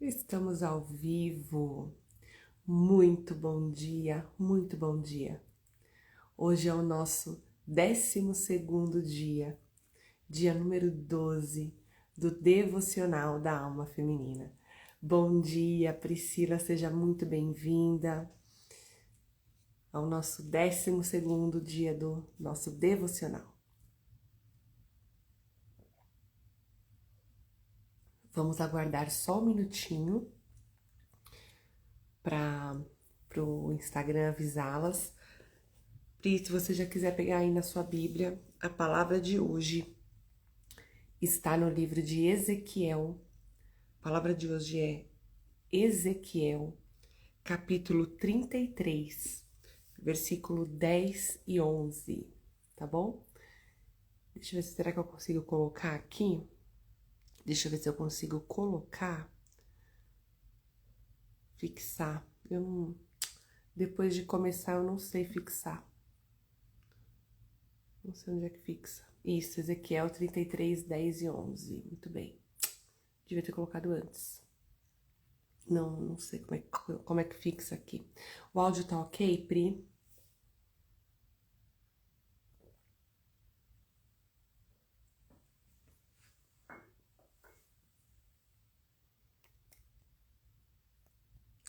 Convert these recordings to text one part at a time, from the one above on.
Estamos ao vivo. Muito bom dia, muito bom dia. Hoje é o nosso 12º dia, dia número 12 do Devocional da Alma Feminina. Bom dia, Priscila, seja muito bem-vinda ao nosso 12º dia do nosso Devocional. Vamos aguardar só um minutinho para o Instagram avisá-las. Pri, se você já quiser pegar aí na sua Bíblia, a palavra de hoje está no livro de Ezequiel. A palavra de hoje é Ezequiel, capítulo 33, versículo 10 e 11, tá bom? Deixa eu ver se será que eu consigo colocar aqui. Deixa eu ver se eu consigo colocar, fixar. Depois de começar, eu não sei fixar. Não sei onde é que fixa. Isso, Ezequiel 33, 10 e 11. Muito bem. Devia ter colocado antes. Não sei como é que fixa aqui. O áudio tá ok, Pri?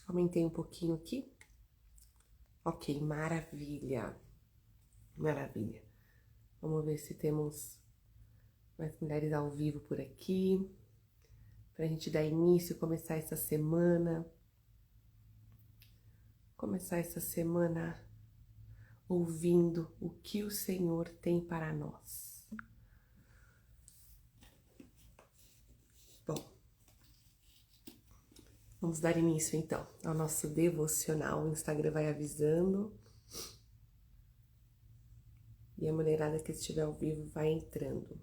Aumentei um pouquinho aqui. Ok, maravilha. Maravilha. Vamos ver se temos mais mulheres ao vivo por aqui. Pra gente dar início, começar essa semana. Começar essa semana ouvindo o que o Senhor tem para nós. Bom, vamos dar início então ao nosso devocional. O Instagram vai avisando. E a mulherada que estiver ao vivo vai entrando.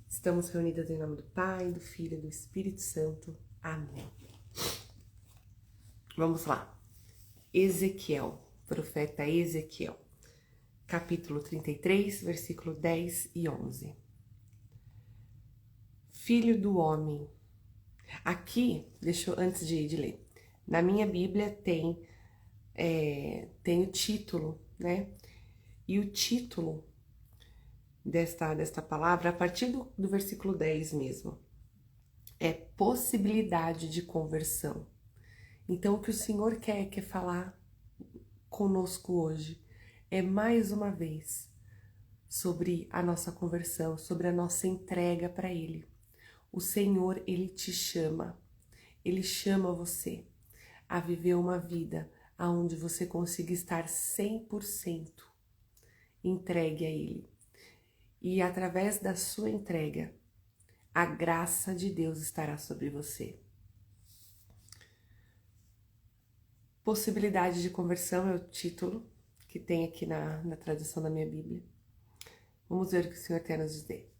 Estamos reunidas em nome do Pai, do Filho e do Espírito Santo. Amém. Vamos lá. Ezequiel, profeta Ezequiel, capítulo 33, versículo 10 e 11. Filho do homem. Aqui, antes de ler, na minha Bíblia tem o título, né? E o título desta palavra, a partir do versículo 10 mesmo, é possibilidade de conversão. Então, o que o Senhor quer falar conosco hoje é, mais uma vez, sobre a nossa conversão, sobre a nossa entrega para Ele. O Senhor, Ele te chama, Ele chama você a viver uma vida onde você consiga estar 100% entregue a Ele. E através da sua entrega, a graça de Deus estará sobre você. Possibilidade de conversão é o título que tem aqui na tradução da minha Bíblia. Vamos ver o que o Senhor quer nos dizer.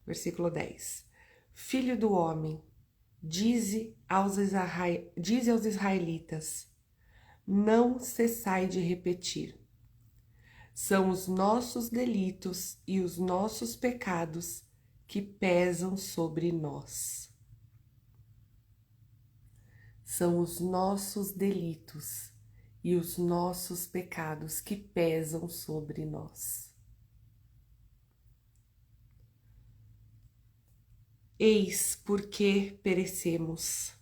Versículo 10. Filho do homem, dize aos israelitas, não cessai de repetir. São os nossos delitos e os nossos pecados que pesam sobre nós. São os nossos delitos e os nossos pecados que pesam sobre nós. Eis porque perecemos.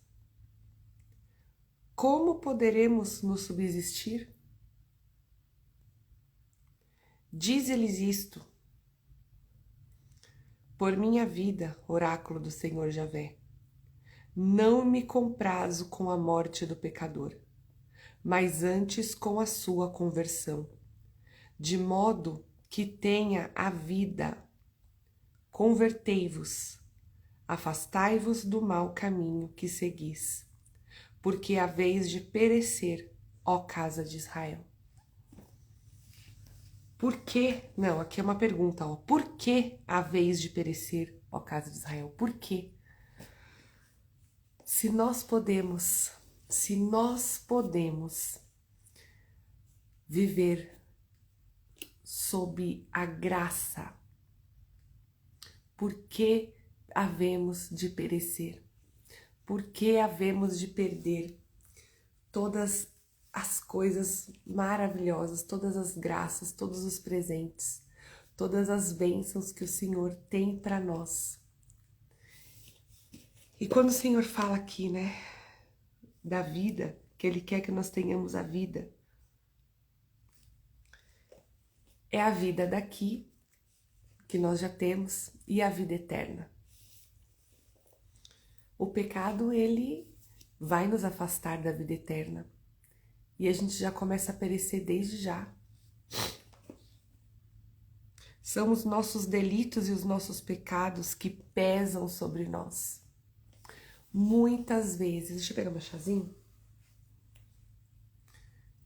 Como poderemos nos subsistir? Dize-lhes isto: por minha vida, oráculo do Senhor Javé, não me comprazo com a morte do pecador, mas antes com a sua conversão, de modo que tenha a vida. Convertei-vos, afastai-vos do mau caminho que seguis, porque haveis de perecer, ó casa de Israel. Por que? Não, aqui é uma pergunta, ó. Por que haveis de perecer, ó casa de Israel? Por quê? Se nós podemos viver sob a graça, por que havemos de perecer? Por que havemos de perder todas as coisas maravilhosas, todas as graças, todos os presentes, todas as bênçãos que o Senhor tem para nós? E quando o Senhor fala aqui, né, da vida, que Ele quer que nós tenhamos a vida, é a vida daqui, que nós já temos, e a vida eterna. O pecado, ele vai nos afastar da vida eterna. E a gente já começa a perecer desde já. São os nossos delitos e os nossos pecados que pesam sobre nós. Muitas vezes, deixa eu pegar meu chazinho.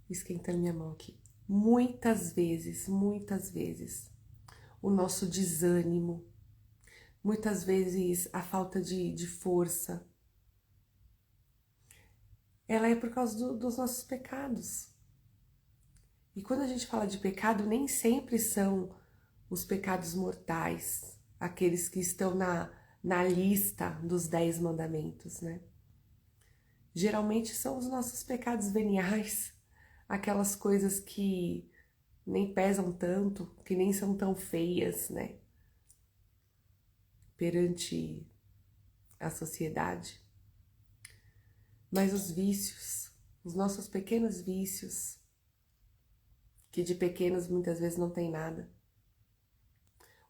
Esquentando minha mão aqui. Muitas vezes, o nosso desânimo, muitas vezes a falta de força, ela é por causa dos nossos pecados. E quando a gente fala de pecado, nem sempre são os pecados mortais, aqueles que estão na lista dos 10 mandamentos, né? Geralmente são os nossos pecados veniais, aquelas coisas que nem pesam tanto, que nem são tão feias, né? Perante a sociedade. Mas os vícios, os nossos pequenos vícios, que de pequenos muitas vezes não tem nada.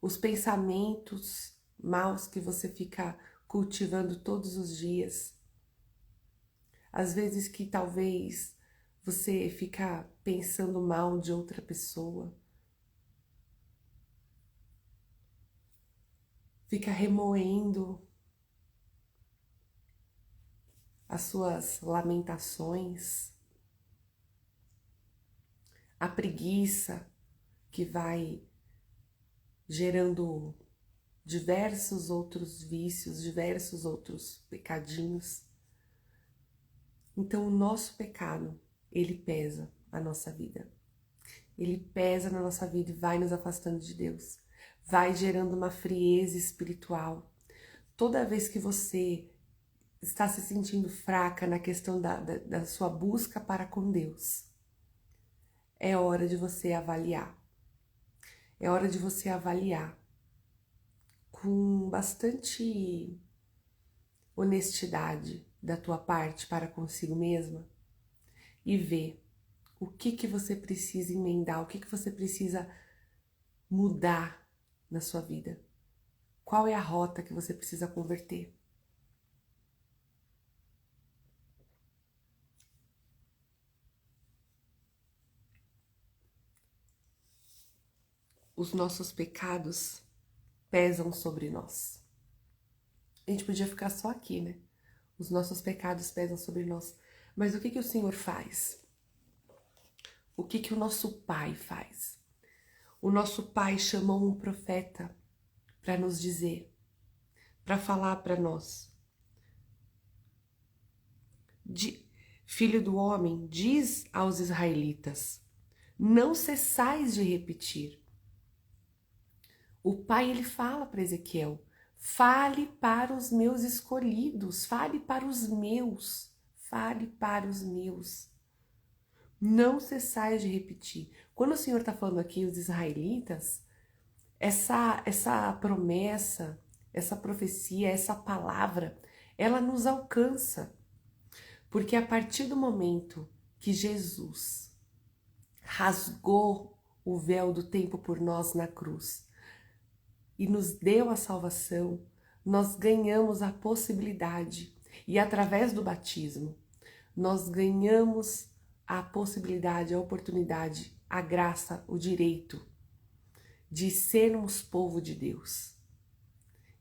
Os pensamentos maus que você fica cultivando todos os dias. Às vezes que talvez você fica pensando mal de outra pessoa. Fica remoendo as suas lamentações. A preguiça que vai gerando diversos outros vícios, diversos outros pecadinhos. Então o nosso pecado, ele pesa a nossa vida. Ele pesa na nossa vida e vai nos afastando de Deus. Vai gerando uma frieza espiritual. Toda vez que você está se sentindo fraca na questão da sua busca para com Deus, é hora de você avaliar. É hora de você avaliar com bastante honestidade da tua parte para consigo mesma e ver o que você precisa emendar, o que você precisa mudar na sua vida. Qual é a rota que você precisa converter? Os nossos pecados pesam sobre nós. A gente podia ficar só aqui, né? Os nossos pecados pesam sobre nós. Mas o que o Senhor faz? O que o nosso Pai faz? O nosso Pai chamou um profeta para nos dizer, para falar para nós. Filho do homem, diz aos israelitas, não cessais de repetir. O Pai, ele fala para Ezequiel, fale para os meus escolhidos, fale para os meus, fale para os meus. Não cessais de repetir. Quando o Senhor está falando aqui, os israelitas, essa promessa, essa profecia, essa palavra, ela nos alcança. Porque a partir do momento que Jesus rasgou o véu do tempo por nós na cruz, e nos deu a salvação, nós ganhamos a possibilidade, e através do batismo, nós ganhamos a possibilidade, a oportunidade, a graça, o direito de sermos povo de Deus.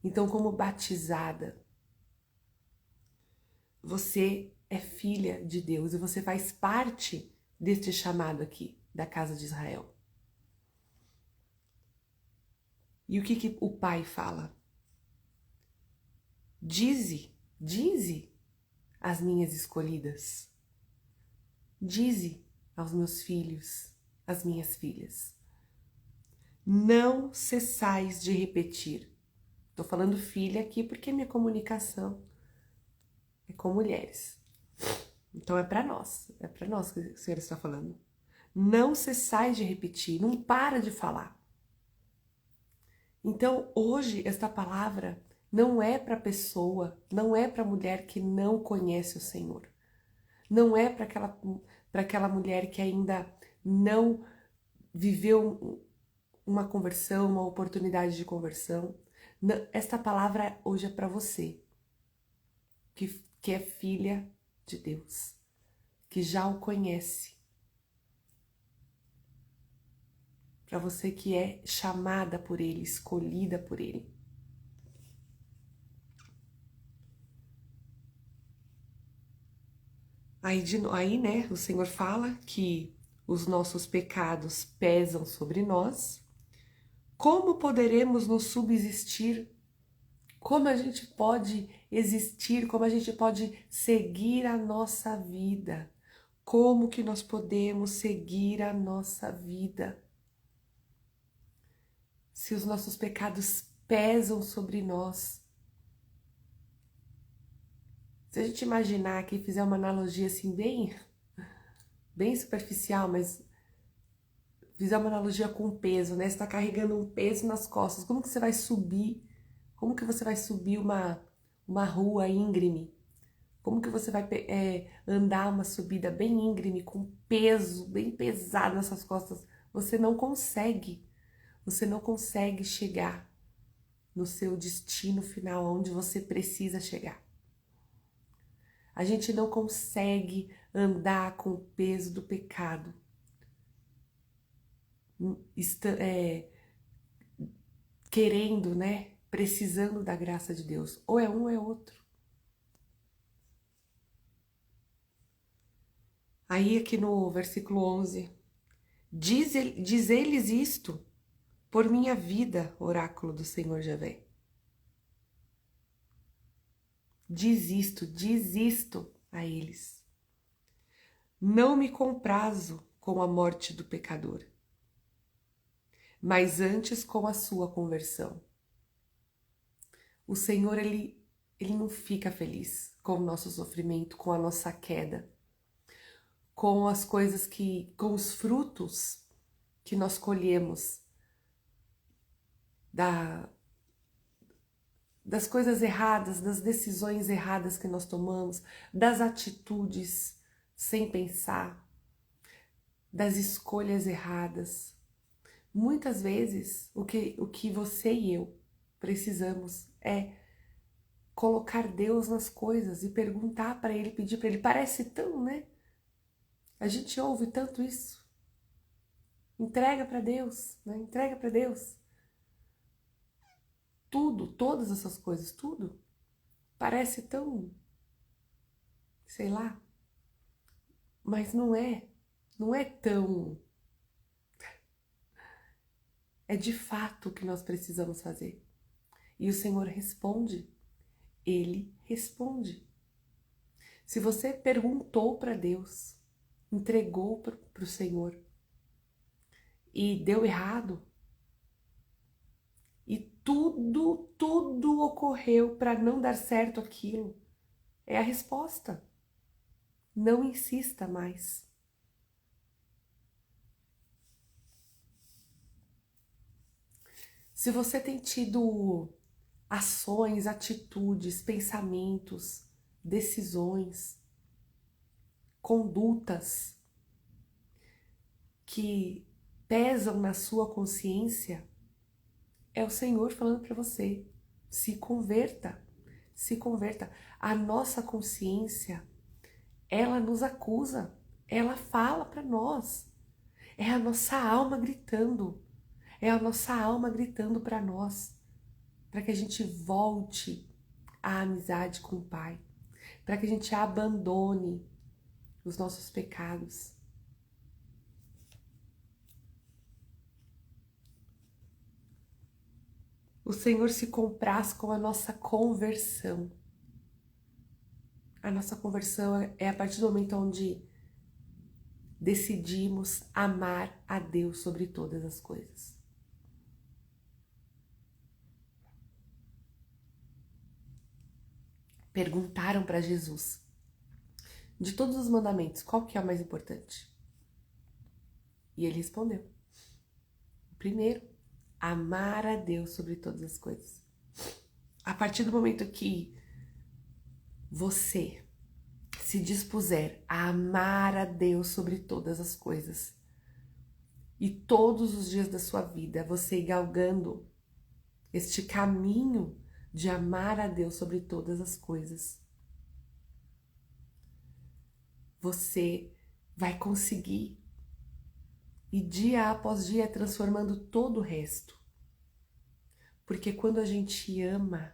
Então, como batizada, você é filha de Deus e você faz parte deste chamado aqui, da casa de Israel. E o que o Pai fala? Dize às minhas escolhidas. Dize aos meus filhos, às minhas filhas. Não cessais de repetir. Tô falando filha aqui porque minha comunicação é com mulheres. Então é para nós que o Senhor está falando. Não cessais de repetir, não para de falar. Então hoje esta palavra não é para pessoa, não é para mulher que não conhece o Senhor. Não é para aquela mulher que ainda não viveu uma conversão, uma oportunidade de conversão. Esta palavra hoje é para você, que é filha de Deus, que já o conhece. Para você que é chamada por Ele, escolhida por Ele. Aí, né, o Senhor fala que os nossos pecados pesam sobre nós. Como poderemos nos subsistir? Como a gente pode existir? Como a gente pode seguir a nossa vida? Como que nós podemos seguir a nossa vida? Se os nossos pecados pesam sobre nós. Se a gente imaginar aqui, fizer uma analogia assim bem superficial, mas fizer uma analogia com peso, né? Você está carregando um peso nas costas. Como que você vai subir? Como que você vai subir uma rua íngreme? Como que você vai andar uma subida bem íngreme, com peso, bem pesado nessas costas? Você não consegue. Você não consegue chegar no seu destino final, onde você precisa chegar. A gente não consegue andar com o peso do pecado. Querendo, né? Precisando da graça de Deus. Ou é um ou é outro. Aí aqui no versículo 11, diz eles isto por minha vida, oráculo do Senhor Javé. Diz isto a eles. Não me comprazo com a morte do pecador, mas antes com a sua conversão. O Senhor, ele não fica feliz com o nosso sofrimento, com a nossa queda, com as coisas com os frutos que nós colhemos das coisas erradas, das decisões erradas que nós tomamos, das atitudes sem pensar, das escolhas erradas. Muitas vezes, o que você e eu precisamos é colocar Deus nas coisas e perguntar para Ele, pedir para Ele. Parece tão, né? A gente ouve tanto isso. Entrega para Deus, né? Entrega para Deus. Tudo, todas essas coisas, tudo. Parece tão, sei lá, mas não é tão. É de fato o que nós precisamos fazer. E o Senhor responde. Ele responde. Se você perguntou para Deus, entregou para o Senhor e deu errado, e tudo ocorreu para não dar certo aquilo, é a resposta. Não insista mais. Se você tem tido ações, atitudes, pensamentos, decisões, condutas que pesam na sua consciência, é o Senhor falando para você, se converta, se converta. A nossa consciência, ela nos acusa, ela fala para nós, é a nossa alma gritando, é a nossa alma gritando para nós, para que a gente volte à amizade com o Pai, para que a gente abandone os nossos pecados. O Senhor se compraz com a nossa conversão. A nossa conversão é a partir do momento onde decidimos amar a Deus sobre todas as coisas. perguntaram para Jesus, de todos os mandamentos, qual que é o mais importante? E ele respondeu, o primeiro, amar a Deus sobre todas as coisas. A partir do momento que você se dispuser a amar a Deus sobre todas as coisas, e todos os dias da sua vida você ir galgando este caminho de amar a Deus sobre todas as coisas, você vai conseguir e dia após dia transformando todo o resto. Porque quando a gente ama,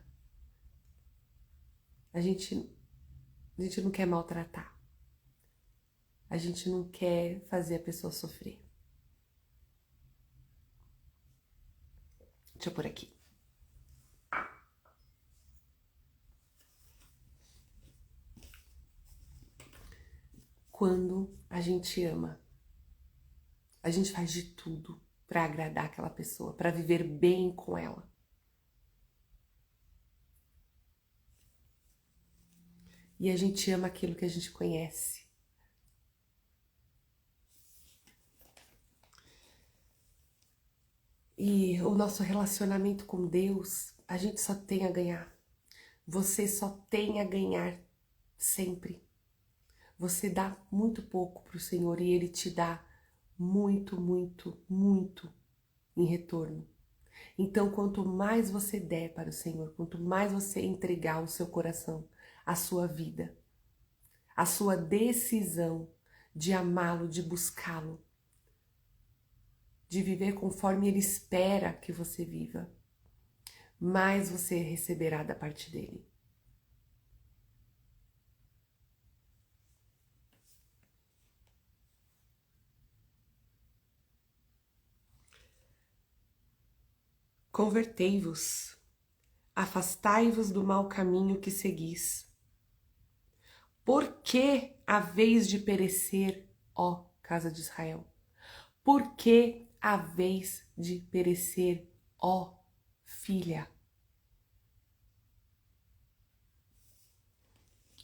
a gente não quer maltratar. A gente não quer fazer a pessoa sofrer. Deixa eu pôr aqui. Quando a gente ama, a gente faz de tudo para agradar aquela pessoa, para viver bem com ela. E a gente ama aquilo que a gente conhece. E o nosso relacionamento com Deus, a gente só tem a ganhar. Você só tem a ganhar sempre. Você dá muito pouco para o Senhor e Ele te dá muito, muito, muito em retorno. Então, quanto mais você der para o Senhor, quanto mais você entregar o seu coração, a sua vida, a sua decisão de amá-lo, de buscá-lo, de viver conforme Ele espera que você viva, mais você receberá da parte dele. Convertei-vos, afastai-vos do mau caminho que seguis. Por que haveis de perecer, ó casa de Israel? Por que haveis de perecer, ó filha?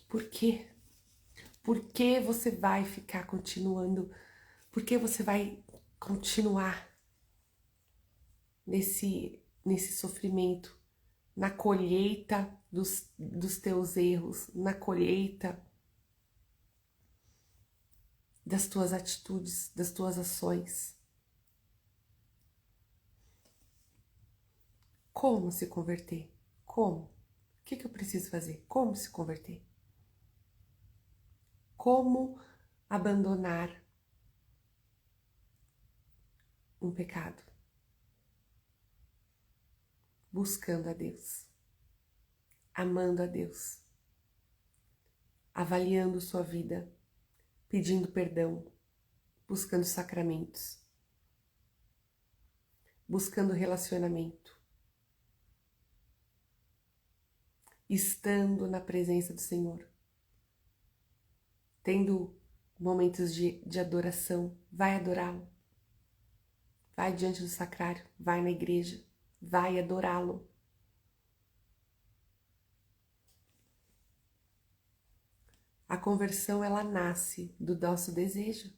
Por quê? Por que você vai ficar continuando? Por que você vai continuar nesse sofrimento, na colheita dos teus erros, na colheita das tuas atitudes, das tuas ações? Como se converter? Como? O que eu preciso fazer? Como se converter? Como abandonar um pecado? Buscando a Deus, amando a Deus, avaliando sua vida, pedindo perdão, buscando sacramentos, buscando relacionamento, estando na presença do Senhor, tendo momentos de adoração, vai adorá-lo, vai diante do sacrário, vai na igreja, vai adorá-lo. A conversão, ela nasce do nosso desejo.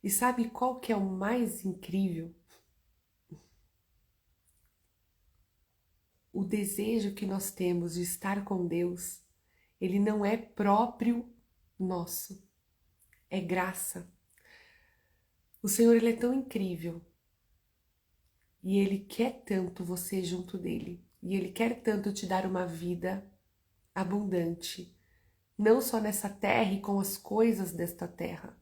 E sabe qual que é o mais incrível? O desejo que nós temos de estar com Deus, ele não é próprio nosso, é graça. O Senhor, ele é tão incrível e Ele quer tanto você junto dele. E Ele quer tanto te dar uma vida abundante, não só nessa terra e com as coisas desta terra,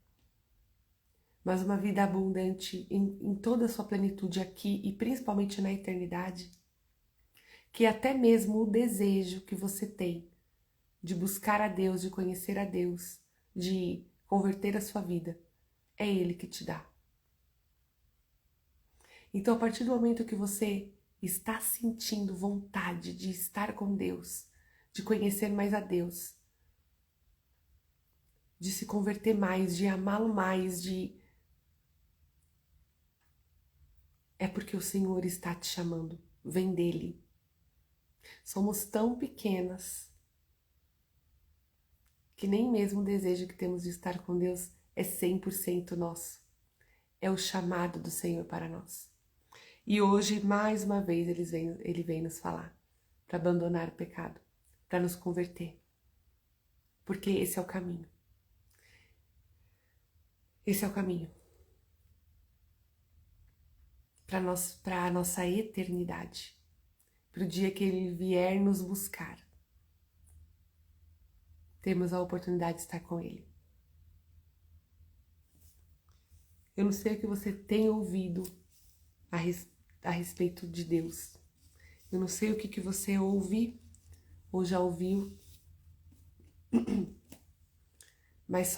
mas uma vida abundante em toda a sua plenitude aqui e principalmente na eternidade. Que até mesmo o desejo que você tem de buscar a Deus, de conhecer a Deus, de converter a sua vida, é Ele que te dá. Então, a partir do momento que você está sentindo vontade de estar com Deus, de conhecer mais a Deus, de se converter mais, de amá-lo mais, é porque o Senhor está te chamando. Vem dele. Somos tão pequenas, que nem mesmo o desejo que temos de estar com Deus é 100% nosso. É o chamado do Senhor para nós. E hoje, mais uma vez, Ele vem nos falar para abandonar o pecado, para nos converter. Porque esse é o caminho. Esse é o caminho. Para a nossa eternidade. Para o dia que Ele vier nos buscar. Temos a oportunidade de estar com Ele. Eu não sei o que você tem ouvido a respeito de Deus. Eu não sei o que você ouve ou já ouviu. Mas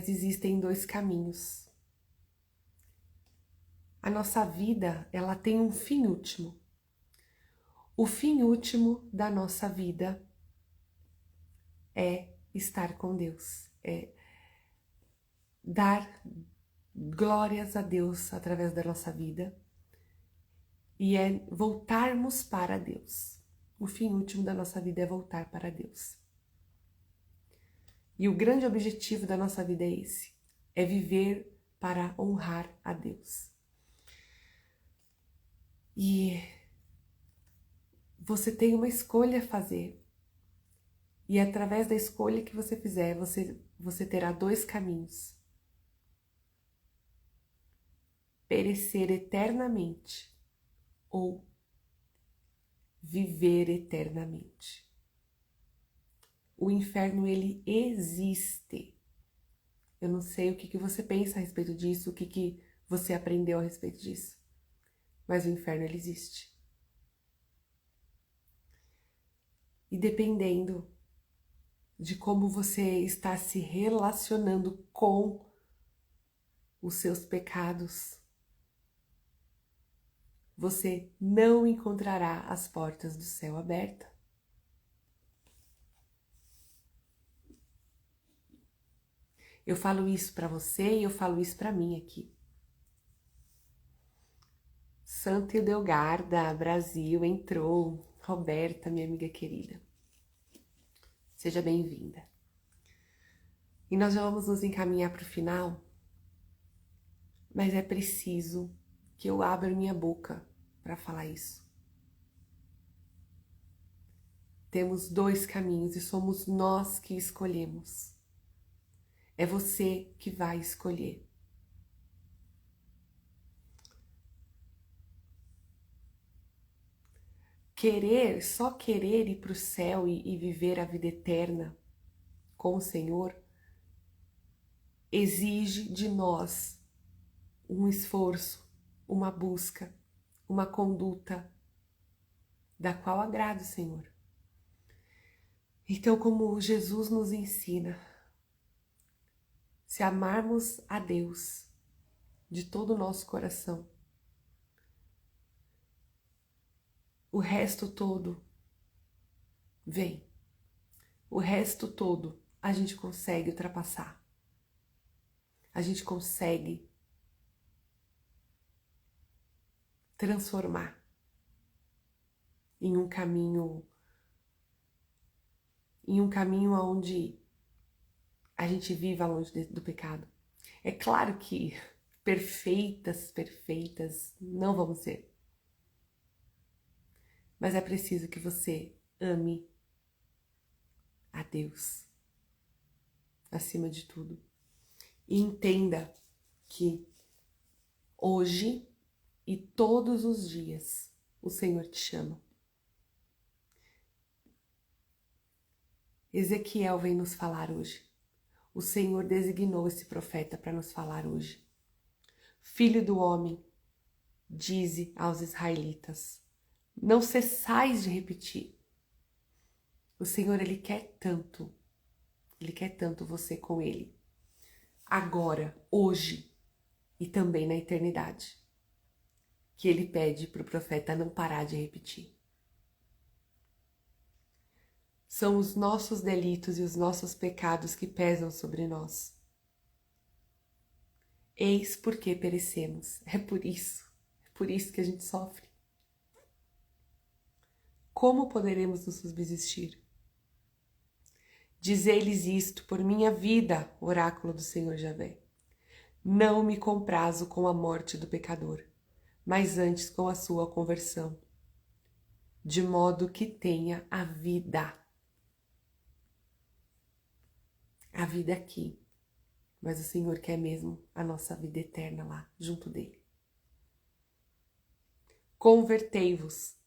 existem dois caminhos. A nossa vida, ela tem um fim último. O fim último da nossa vida é estar com Deus, é dar glórias a Deus através da nossa vida e é voltarmos para Deus. O fim último da nossa vida é voltar para Deus. E o grande objetivo da nossa vida é esse, é viver para honrar a Deus. E você tem uma escolha a fazer. E através da escolha que você fizer, você terá dois caminhos. Perecer eternamente ou viver eternamente. O inferno, ele existe. Eu não sei o que você pensa a respeito disso, o que você aprendeu a respeito disso. Mas o inferno, ele existe. E dependendo de como você está se relacionando com os seus pecados, você não encontrará as portas do céu abertas. Eu falo isso para você e eu falo isso para mim aqui. Santa Edelgarda, Brasil, entrou. Roberta, minha amiga querida. Seja bem-vinda. E nós já vamos nos encaminhar para o final, mas é preciso que eu abra minha boca para falar isso. Temos dois caminhos e somos nós que escolhemos. É você que vai escolher. Só querer ir para o céu e viver a vida eterna com o Senhor, exige de nós um esforço, uma busca, uma conduta da qual agrada o Senhor. Então, como Jesus nos ensina, se amarmos a Deus de todo o nosso coração, o resto todo vem. O resto todo a gente consegue ultrapassar. A gente consegue transformar em um caminho onde a gente viva longe do pecado. É claro que perfeitas não vamos ser. Mas é preciso que você ame a Deus acima de tudo. E entenda que hoje e todos os dias o Senhor te chama. Ezequiel vem nos falar hoje. O Senhor designou esse profeta para nos falar hoje. Filho do homem, dize aos israelitas, não cessais de repetir. O Senhor, Ele quer tanto você com Ele. Agora, hoje e também na eternidade. Que Ele pede para o profeta não parar de repetir. São os nossos delitos e os nossos pecados que pesam sobre nós. Eis porque perecemos. É por isso que a gente sofre. Como poderemos nos subsistir? Dize-lhes isto por minha vida, oráculo do Senhor Javé. Não me comprazo com a morte do pecador, mas antes com a sua conversão, de modo que tenha a vida. A vida aqui, mas o Senhor quer mesmo a nossa vida eterna lá, junto dele. Convertei-vos,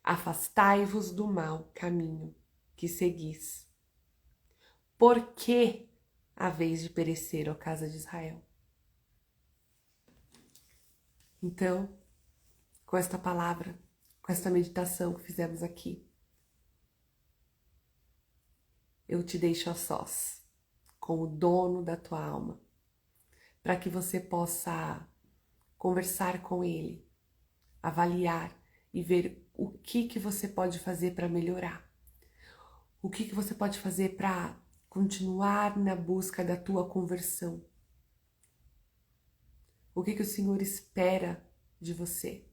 afastai-vos do mau caminho que seguis. Por que haveis de perecer, ó casa de Israel? Então, com esta palavra, com esta meditação que fizemos aqui, eu te deixo a sós com o dono da tua alma, para que você possa conversar com ele, avaliar e ver o que você pode fazer para melhorar. O que você pode fazer para continuar na busca da tua conversão. O que o Senhor espera de você?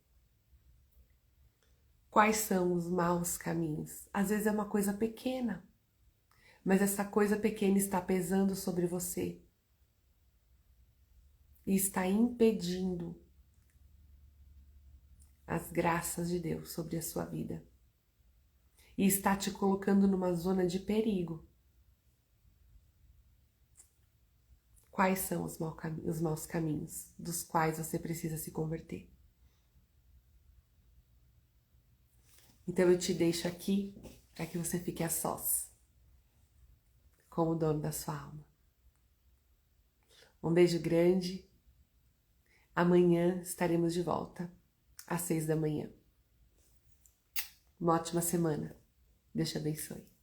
Quais são os maus caminhos? Às vezes é uma coisa pequena, mas essa coisa pequena está pesando sobre você e está impedindo as graças de Deus sobre a sua vida e está te colocando numa zona de perigo. Quais são os maus caminhos dos quais você precisa se converter? Então eu te deixo aqui para que você fique a sós com o dono da sua alma. Um beijo grande. Amanhã estaremos de volta às 6 da manhã. Uma ótima semana. Deus te abençoe.